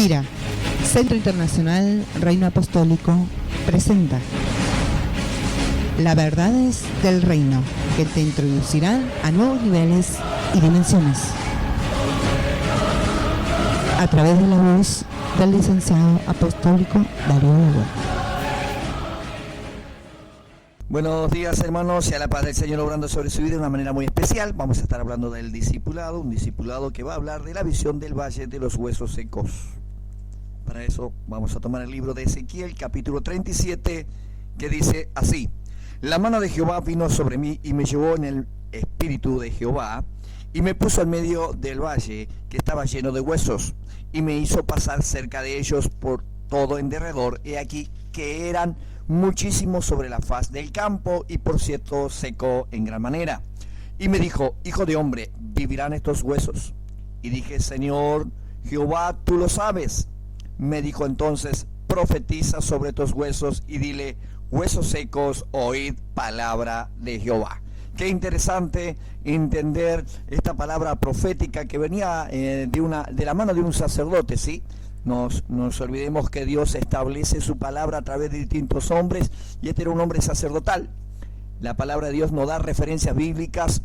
CIRA, Centro Internacional Reino Apostólico, presenta Las verdades del reino, que te introducirán a nuevos niveles y dimensiones, a través de la voz del licenciado apostólico Darío Hugo. Buenos días, hermanos, y a la paz del Señor obrando sobre su vida de una manera muy especial. Vamos a estar hablando del discipulado, un discipulado que va a hablar de la visión del valle de los huesos secos. Para eso vamos a tomar el libro de Ezequiel, capítulo 37, que dice así: La mano de Jehová vino sobre mí y me llevó en el espíritu de Jehová y me puso en medio del valle que estaba lleno de huesos y me hizo pasar cerca de ellos por todo en derredor. He aquí que eran muchísimos sobre la faz del campo y por cierto seco en gran manera. Y me dijo: Hijo de hombre, ¿vivirán estos huesos? Y dije: Señor Jehová, tú lo sabes. Me dijo entonces: profetiza sobre estos huesos y dile: huesos secos, oíd palabra de Jehová. Qué interesante entender esta palabra profética que venía de la mano de un sacerdote, ¿sí? Nos olvidemos que Dios establece su palabra a través de distintos hombres, y este era un hombre sacerdotal. La palabra de Dios nos da referencias bíblicas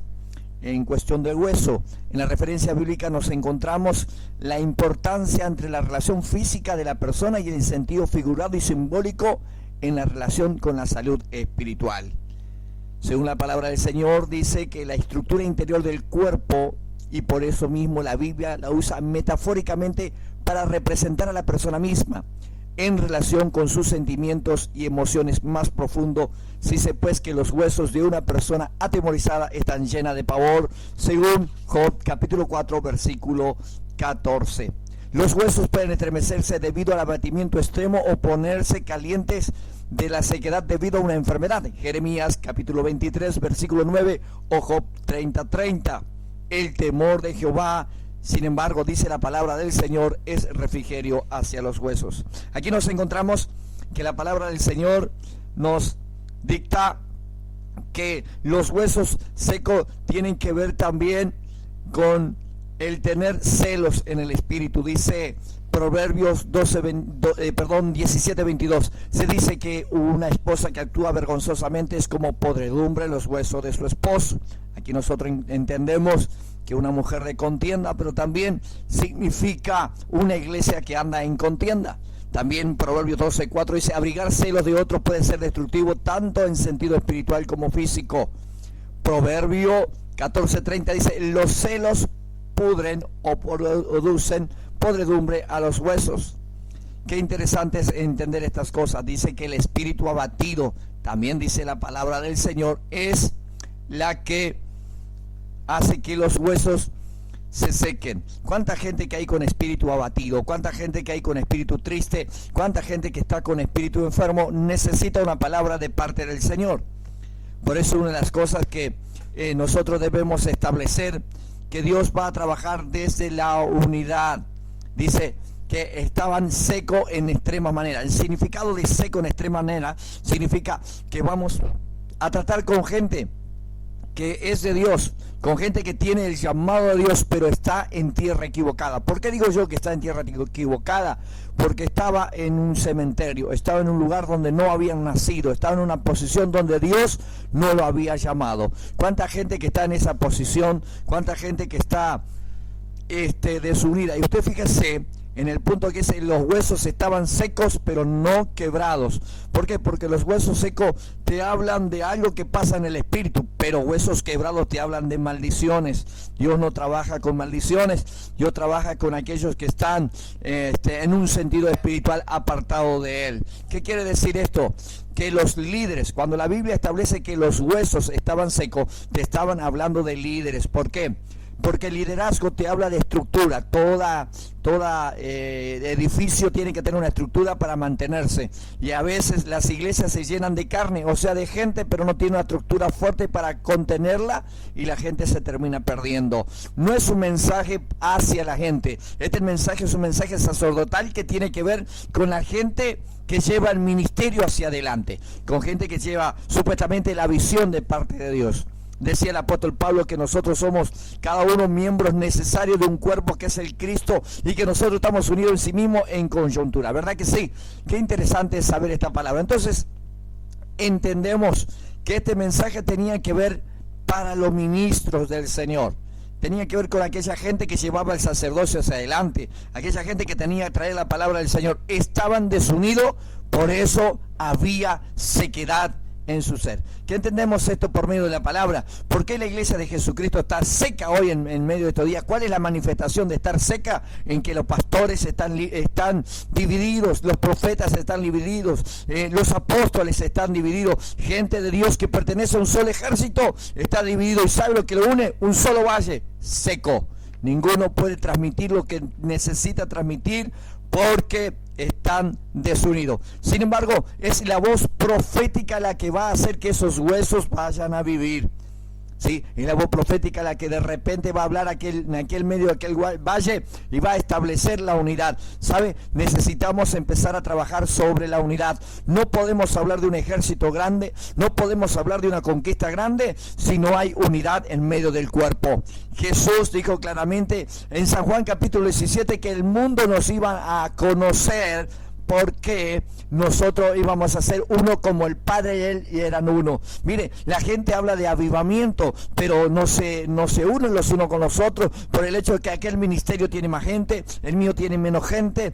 en cuestión del hueso. En la referencia bíblica nos encontramos la importancia entre la relación física de la persona y el sentido figurado y simbólico en la relación con la salud espiritual. Según la palabra del Señor, dice que la estructura interior del cuerpo, y por eso mismo la Biblia la usa metafóricamente para representar a la persona misma en relación con sus sentimientos y emociones más profundos. Dice pues que los huesos de una persona atemorizada están llenas de pavor, según Job capítulo 4 versículo 14. Los huesos pueden estremecerse debido al abatimiento extremo o ponerse calientes de la sequedad debido a una enfermedad. Jeremías capítulo 23 versículo 9 o Job 30:30. El temor de Jehová, sin embargo, dice la palabra del Señor, es refrigerio hacia los huesos. Aquí nos encontramos que la palabra del Señor nos dicta que los huesos secos tienen que ver también con el tener celos en el espíritu. Dice Proverbios 17:22. Se dice que una esposa que actúa vergonzosamente es como podredumbre en los huesos de su esposo. Aquí nosotros entendemos que una mujer de contienda, pero también significa una iglesia que anda en contienda. También Proverbios 12:4 dice: abrigar celos de otros puede ser destructivo tanto en sentido espiritual como físico. Proverbio 14:30 dice: los celos pudren o producen podredumbre a los huesos. Qué interesante es entender estas cosas. Dice que el espíritu abatido, también dice la palabra del Señor, es la que hace que los huesos se sequen. ¿Cuánta gente que hay con espíritu abatido? ¿Cuánta gente que hay con espíritu triste? ¿Cuánta gente que está con espíritu enfermo necesita una palabra de parte del Señor? Por eso una de las cosas que nosotros debemos establecer, que Dios va a trabajar desde la unidad. Dice que estaban secos en extrema manera. El significado de seco en extrema manera significa que vamos a tratar con gente que es de Dios, con gente que tiene el llamado de Dios, pero está en tierra equivocada. ¿Por qué digo yo que está en tierra equivocada? Porque estaba en un cementerio, estaba en un lugar donde no habían nacido, estaba en una posición donde Dios no lo había llamado. ¿Cuánta gente que está en esa posición? ¿Cuánta gente que está desunida? Y usted fíjese en el punto que dice: los huesos estaban secos pero no quebrados. ¿Por qué? Porque los huesos secos te hablan de algo que pasa en el espíritu, pero huesos quebrados te hablan de maldiciones. Dios no trabaja con maldiciones, Dios trabaja con aquellos que están en un sentido espiritual apartado de Él. ¿Qué quiere decir esto? Que los líderes, cuando la Biblia establece que los huesos estaban secos, te estaban hablando de líderes. ¿Por qué? Porque el liderazgo te habla de estructura. Toda edificio tiene que tener una estructura para mantenerse. Y a veces las iglesias se llenan de carne, o sea, de gente, pero no tiene una estructura fuerte para contenerla y la gente se termina perdiendo. No es un mensaje hacia la gente. Este mensaje es un mensaje sacerdotal que tiene que ver con la gente que lleva el ministerio hacia adelante, con gente que lleva supuestamente la visión de parte de Dios. Decía el apóstol Pablo que nosotros somos cada uno miembros necesarios de un cuerpo que es el Cristo y que nosotros estamos unidos en sí mismos en coyuntura. ¿Verdad que sí? Qué interesante es saber esta palabra. Entonces, entendemos que este mensaje tenía que ver para los ministros del Señor. Tenía que ver con aquella gente que llevaba el sacerdocio hacia adelante, aquella gente que tenía que traer la palabra del Señor. Estaban desunidos, por eso había sequedad en su ser. ¿Qué entendemos esto por medio de la palabra? ¿Por qué la iglesia de Jesucristo está seca hoy en medio de estos días? ¿Cuál es la manifestación de estar seca? En que los pastores están divididos, los profetas están divididos, los apóstoles están divididos, gente de Dios que pertenece a un solo ejército está dividido. ¿Y sabe lo que lo une? Un solo valle seco. Ninguno puede transmitir lo que necesita transmitir porque están desunidos. Sin embargo, es la voz profética la que va a hacer que esos huesos vayan a vivir. ¿Sí? Es la voz profética la que de repente va a hablar en aquel medio de aquel valle y va a establecer la unidad. ¿Sabe? Necesitamos empezar a trabajar sobre la unidad. No podemos hablar de un ejército grande, no podemos hablar de una conquista grande si no hay unidad en medio del cuerpo. Jesús dijo claramente en San Juan capítulo 17 que el mundo nos iba a conocer porque nosotros íbamos a ser uno como el Padre y Él y eran uno. Mire, la gente habla de avivamiento, pero no se unen los unos con los otros por el hecho de que aquel ministerio tiene más gente, el mío tiene menos gente,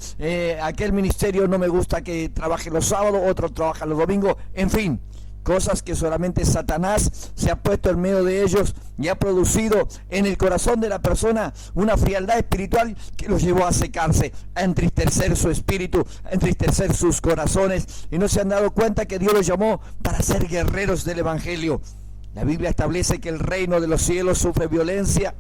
aquel ministerio no me gusta que trabaje los sábados, otro trabaja los domingos, en fin. Cosas que solamente Satanás se ha puesto en medio de ellos y ha producido en el corazón de la persona una frialdad espiritual que los llevó a secarse, a entristecer su espíritu, a entristecer sus corazones, y no se han dado cuenta que Dios los llamó para ser guerreros del Evangelio. La Biblia establece que el reino de los cielos sufre violencia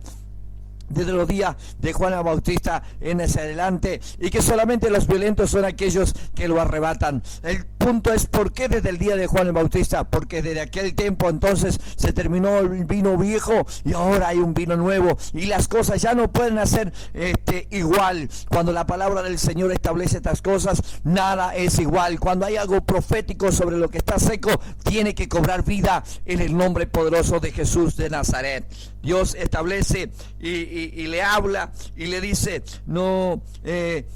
desde los días de Juan el Bautista en hacia adelante, y que solamente los violentos son aquellos que lo arrebatan. El punto es ¿por qué desde el día de Juan el Bautista? Porque desde aquel tiempo entonces se terminó el vino viejo y ahora hay un vino nuevo, y las cosas ya no pueden hacer igual. Cuando la palabra del Señor establece estas cosas, nada es igual. Cuando hay algo profético sobre lo que está seco, tiene que cobrar vida en el nombre poderoso de Jesús de Nazaret. Dios establece y le habla y le dice que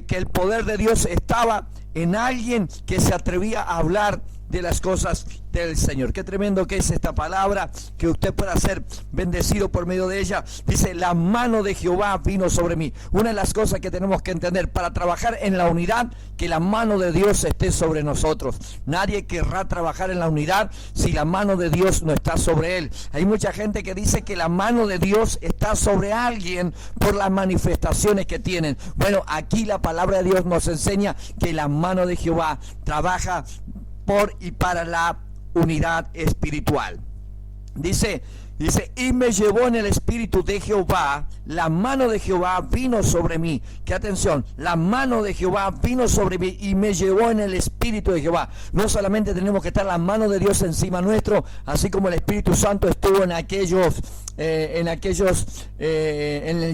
el poder de Dios estaba en alguien que se atrevía a hablar de las cosas del Señor. Qué tremendo que es esta palabra, que usted pueda ser bendecido por medio de ella. Dice, la mano de Jehová vino sobre mí. Una de las cosas que tenemos que entender para trabajar en la unidad, que la mano de Dios esté sobre nosotros. Nadie querrá trabajar en la unidad si la mano de Dios no está sobre él. Hay mucha gente que dice que la mano de Dios está sobre alguien por las manifestaciones que tienen. Bueno, aquí la palabra de Dios nos enseña que la mano de Jehová trabaja por y para la unidad espiritual. Dice, y me llevó en el espíritu de Jehová, la mano de Jehová vino sobre mí. Que atención, la mano de Jehová vino sobre mí y me llevó en el espíritu de Jehová. No solamente tenemos que estar la mano de Dios encima nuestro, así como el Espíritu Santo estuvo en el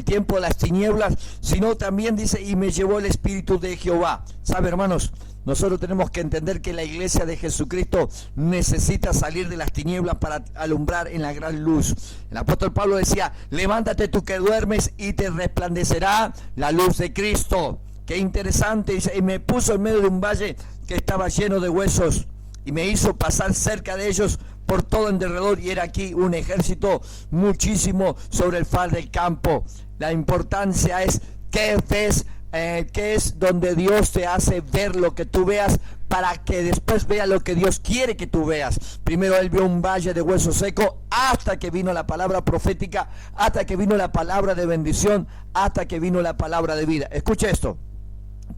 tiempo de las tinieblas, sino también dice, y me llevó el espíritu de Jehová. ¿Sabe, hermanos? Nosotros tenemos que entender que la iglesia de Jesucristo necesita salir de las tinieblas para alumbrar en la gran luz. El apóstol Pablo decía, levántate tú que duermes y te resplandecerá la luz de Cristo. Qué interesante, dice, y me puso en medio de un valle que estaba lleno de huesos y me hizo pasar cerca de ellos por todo en derredor, y era aquí un ejército muchísimo sobre el faz del campo. La importancia es ¿qué ves? Que es donde Dios te hace ver lo que tú veas para que después veas lo que Dios quiere que tú veas. Primero él vio un valle de hueso seco hasta que vino la palabra profética, hasta que vino la palabra de bendición, hasta que vino la palabra de vida. Escucha esto,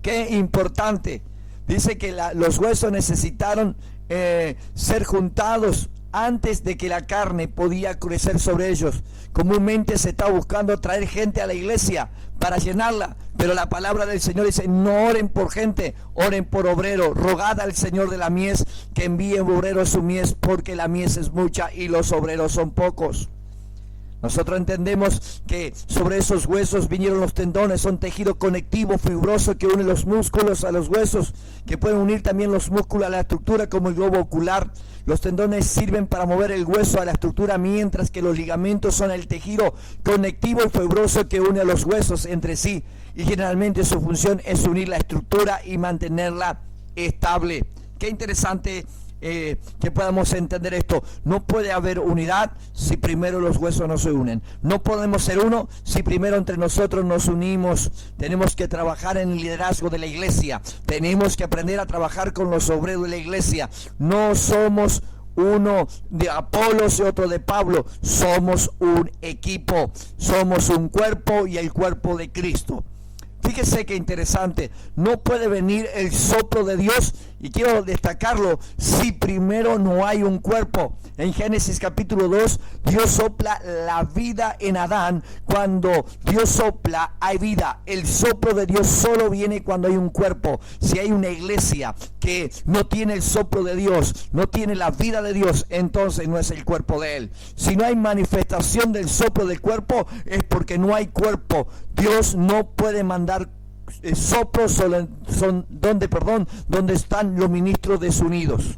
qué importante. Dice que los huesos necesitaron ser juntados antes de que la carne podía crecer sobre ellos. Comúnmente se está buscando traer gente a la iglesia para llenarla, pero la palabra del Señor dice, no oren por gente, oren por obrero. Rogad al Señor de la mies que envíe obreros a su mies, porque la mies es mucha y los obreros son pocos. Nosotros entendemos que sobre esos huesos vinieron los tendones, son tejido conectivo, fibroso que une los músculos a los huesos, que pueden unir también los músculos a la estructura como el globo ocular. Los tendones sirven para mover el hueso a la estructura, mientras que los ligamentos son el tejido conectivo y fibroso que une a los huesos entre sí. Y generalmente su función es unir la estructura y mantenerla estable. Qué interesante que podamos entender esto. No puede haber unidad si primero los huesos no se unen. No podemos ser uno si primero entre nosotros nos unimos. Tenemos que trabajar en el liderazgo de la iglesia. Tenemos que aprender a trabajar con los obreros de la iglesia. No somos uno de Apolos y otro de Pablo. Somos un equipo. Somos un cuerpo y el cuerpo de Cristo. Fíjese qué interesante, no puede venir el soplo de Dios, y quiero destacarlo, si primero no hay un cuerpo. En Génesis capítulo 2, Dios sopla la vida en Adán. Cuando Dios sopla, hay vida. El soplo de Dios solo viene cuando hay un cuerpo. Si hay una iglesia que no tiene el soplo de Dios, no tiene la vida de Dios, entonces no es el cuerpo de Él. Si no hay manifestación del soplo del cuerpo, es porque no hay cuerpo. Dios no puede mandar soplos donde están los ministros desunidos.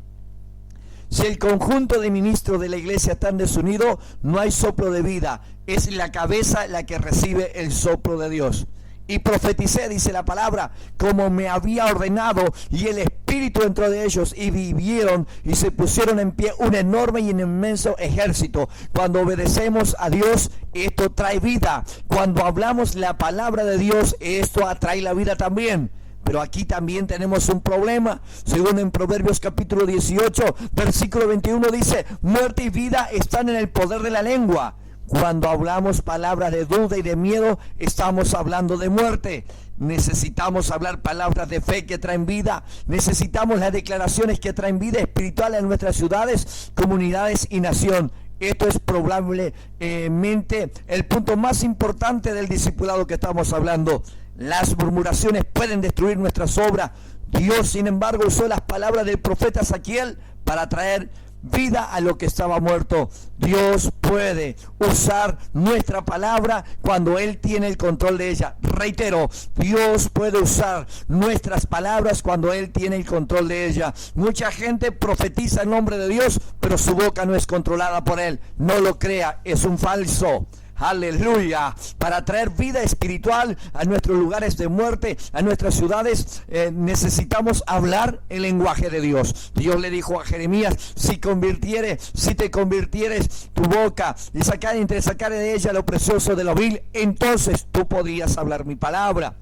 Si el conjunto de ministros de la iglesia están desunidos, no hay soplo de vida. Es la cabeza la que recibe el soplo de Dios. Y profeticé, dice la palabra, como me había ordenado, y el Espíritu entró de ellos, y vivieron, y se pusieron en pie un enorme y un inmenso ejército. Cuando obedecemos a Dios, esto trae vida. Cuando hablamos la palabra de Dios, esto atrae la vida también. Pero aquí también tenemos un problema. Según en Proverbios capítulo 18, versículo 21 dice, muerte y vida están en el poder de la lengua. Cuando hablamos palabras de duda y de miedo, estamos hablando de muerte. Necesitamos hablar palabras de fe que traen vida. Necesitamos las declaraciones que traen vida espiritual en nuestras ciudades, comunidades y nación. Esto es probablemente el punto más importante del discipulado que estamos hablando. Las murmuraciones pueden destruir nuestras obras. Dios, sin embargo, usó las palabras del profeta Ezequiel para traer vida a lo que estaba muerto. Dios puede usar nuestra palabra cuando Él tiene el control de ella. Reitero, Dios puede usar nuestras palabras cuando Él tiene el control de ella. Mucha gente profetiza en nombre de Dios, pero su boca no es controlada por Él. No lo crea, es un falso. Aleluya. Para traer vida espiritual a nuestros lugares de muerte, a nuestras ciudades, necesitamos hablar el lenguaje de Dios. Dios le dijo a Jeremías, si te convirtieres tu boca y sacar de ella lo precioso de lo vil, entonces tú podrías hablar mi palabra.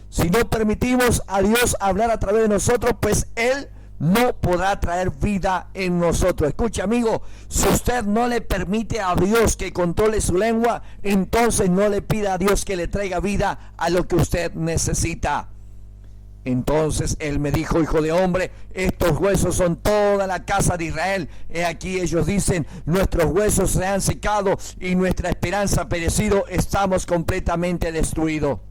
Si no permitimos a Dios hablar a través de nosotros, pues Él no podrá traer vida en nosotros. Escuche, amigo, si usted no le permite a Dios que controle su lengua, entonces no le pida a Dios que le traiga vida a lo que usted necesita. Entonces Él me dijo, hijo de hombre, estos huesos son toda la casa de Israel. He aquí ellos dicen, nuestros huesos se han secado y nuestra esperanza ha perecido, estamos completamente destruidos.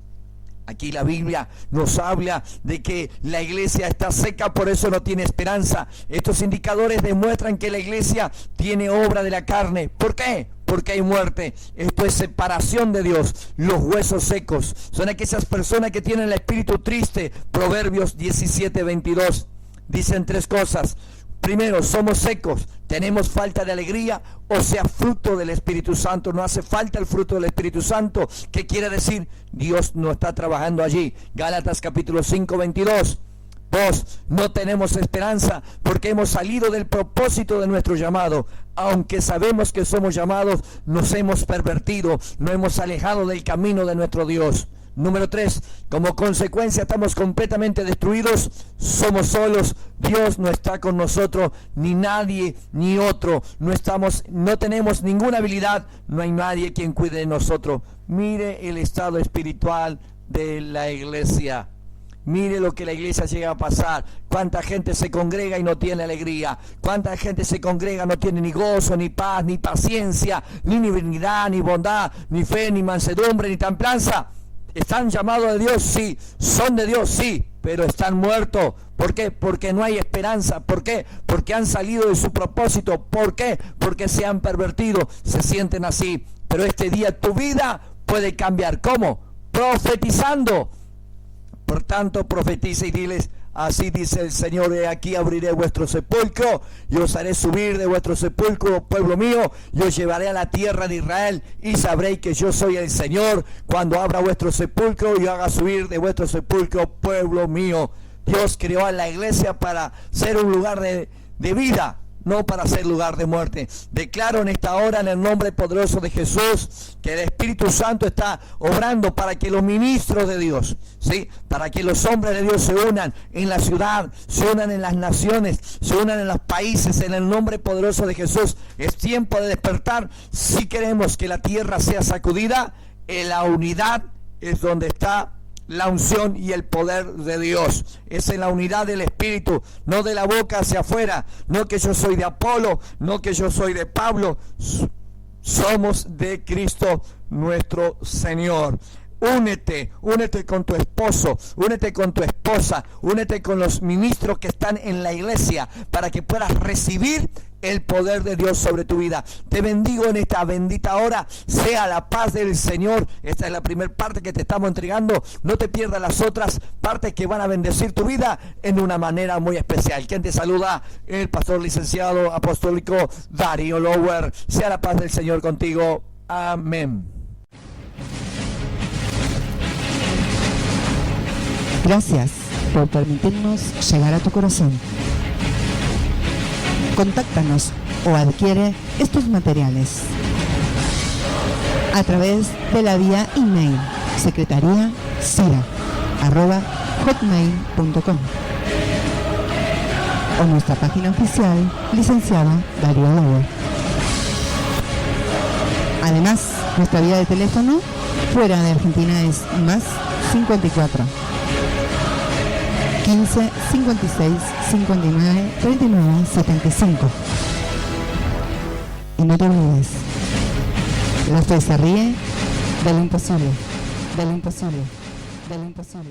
Aquí la Biblia nos habla de que la iglesia está seca, por eso no tiene esperanza. Estos indicadores demuestran que la iglesia tiene obra de la carne. ¿Por qué? Porque hay muerte. Esto es separación de Dios. Los huesos secos son aquellas personas que tienen el espíritu triste. Proverbios 17:22 dicen tres cosas. Primero, somos secos, tenemos falta de alegría, o sea, fruto del Espíritu Santo. No hace falta el fruto del Espíritu Santo. ¿Qué quiere decir? Dios no está trabajando allí. Gálatas capítulo 5:22. 2. No tenemos esperanza porque hemos salido del propósito de nuestro llamado. Aunque sabemos que somos llamados, nos hemos pervertido, nos hemos alejado del camino de nuestro Dios. Número 3, como consecuencia estamos completamente destruidos, somos solos, Dios no está con nosotros, ni nadie, ni otro, no tenemos ninguna habilidad, no hay nadie quien cuide de nosotros. Mire el estado espiritual de la iglesia. Mire lo que la iglesia llega a pasar. Cuánta gente se congrega y no tiene alegría. Cuánta gente se congrega, no tiene ni gozo, ni paz, ni paciencia, ni benignidad, ni bondad, ni fe, ni mansedumbre, ni templanza. ¿Están llamados de Dios? Sí. ¿Son de Dios? Sí. Pero están muertos. ¿Por qué? Porque no hay esperanza. ¿Por qué? Porque han salido de su propósito. ¿Por qué? Porque se han pervertido. Se sienten así. pero este día tu vida puede cambiar. ¿Cómo? Profetizando. Por tanto, profetiza y diles: así dice el Señor, he aquí abriré vuestro sepulcro, y os haré subir de vuestro sepulcro, pueblo mío, y os llevaré a la tierra de Israel, y sabréis que yo soy el Señor, cuando abra vuestro sepulcro y haga subir de vuestro sepulcro, pueblo mío. Dios creó a la iglesia para ser un lugar de vida, no para ser lugar de muerte. Declaro en esta hora, en el nombre poderoso de Jesús, que el Espíritu Santo está obrando para que los ministros de Dios, ¿sí?, para que los hombres de Dios se unan en la ciudad, se unan en las naciones, se unan en los países, en el nombre poderoso de Jesús. Es tiempo de despertar. Si queremos que la tierra sea sacudida, en la unidad es donde está la unción y el poder de Dios. Es en la unidad del Espíritu, no de la boca hacia afuera, no que yo soy de Apolo, no que yo soy de Pablo. Somos de Cristo nuestro Señor. Únete con tu esposo, únete con tu esposa, únete con los ministros que están en la iglesia para que puedas recibir el poder de Dios sobre tu vida. Te bendigo en esta bendita hora. Sea la paz del Señor. Esta es la primera parte que te estamos entregando. No te pierdas las otras partes que van a bendecir tu vida en una manera muy especial. Quien te saluda, el pastor licenciado apostólico Darío Lower. Sea la paz del Señor contigo. Amén. Gracias por permitirnos llegar a tu corazón. Contáctanos o adquiere estos materiales a través de la vía email secretaria@hotmail.com o nuestra página oficial licenciada Darío Lower. Además, nuestra vía de teléfono fuera de Argentina es más 54 15 56 59 39 75. Y no te olvides, la fe se ríe de lo imposible, de lo imposible, de lo imposible.